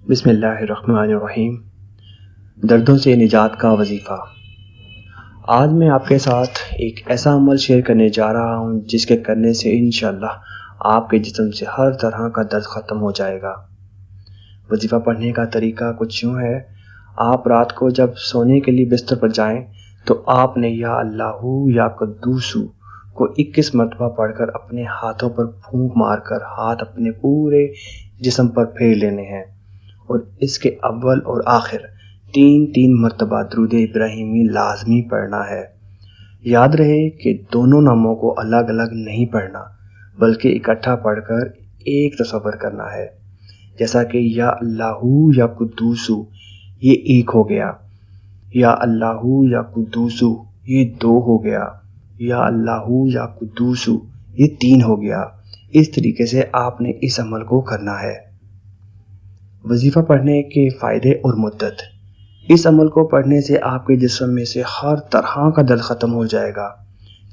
بسم اللہ الرحمن الرحیم۔ دردوں سے نجات کا وظیفہ۔ آج میں آپ کے ساتھ ایک ایسا عمل شیئر کرنے جا رہا ہوں جس کے کرنے سے انشاءاللہ آپ کے جسم سے ہر طرح کا درد ختم ہو جائے گا۔ وظیفہ پڑھنے کا طریقہ کچھ یوں ہے، آپ رات کو جب سونے کے لیے بستر پر جائیں تو آپ نے یا اللہ یا قدوس کو 21 مرتبہ پڑھ کر اپنے ہاتھوں پر پھونک مار کر ہاتھ اپنے پورے جسم پر پھیر لینے ہیں، اور اس کے اول اور آخر 3 مرتبہ درود ابراہیمی لازمی پڑھنا ہے۔ یاد رہے کہ دونوں ناموں کو الگ الگ نہیں پڑھنا بلکہ اکٹھا پڑھ کر ایک تصور کرنا ہے، جیسا کہ یا اللہ یا قدوس یہ 1 ہو گیا، یا اللہ یا قدوس یہ 2 ہو گیا، یا اللہ یا قدوس یہ 3 ہو گیا۔ اس طریقے سے آپ نے اس عمل کو کرنا ہے۔ وظیفہ پڑھنے کے فائدے اور مدت۔ اس عمل کو پڑھنے سے آپ کے جسم میں سے ہر طرح کا درد ختم ہو جائے گا،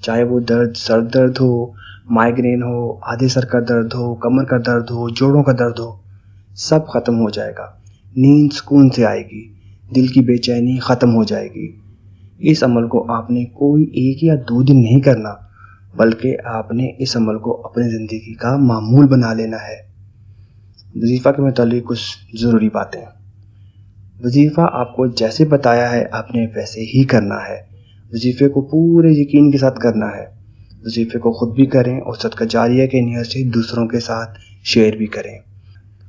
چاہے وہ درد سر درد ہو، مائیگرین ہو، آدھے سر کا درد ہو، کمر کا درد ہو، جوڑوں کا درد ہو، سب ختم ہو جائے گا۔ نیند سکون سے آئے گی، دل کی بے چینی ختم ہو جائے گی۔ اس عمل کو آپ نے کوئی 1 یا 2 دن نہیں کرنا بلکہ آپ نے اس عمل کو اپنی زندگی کا معمول بنا لینا ہے۔ وظیفہ کے متعلق کچھ ضروری باتیں۔ وظیفہ آپ کو جیسے بتایا ہے آپ نے ویسے ہی کرنا ہے۔ وظیفے کو پورے یقین کے ساتھ کرنا ہے۔ وظیفے کو خود بھی کریں اور صدقہ جاریہ کے نیت سے دوسروں کے ساتھ شیئر بھی کریں۔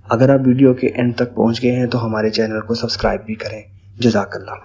اگر آپ ویڈیو کے اینڈ تک پہنچ گئے ہیں تو ہمارے چینل کو سبسکرائب بھی کریں۔ جزاک اللہ۔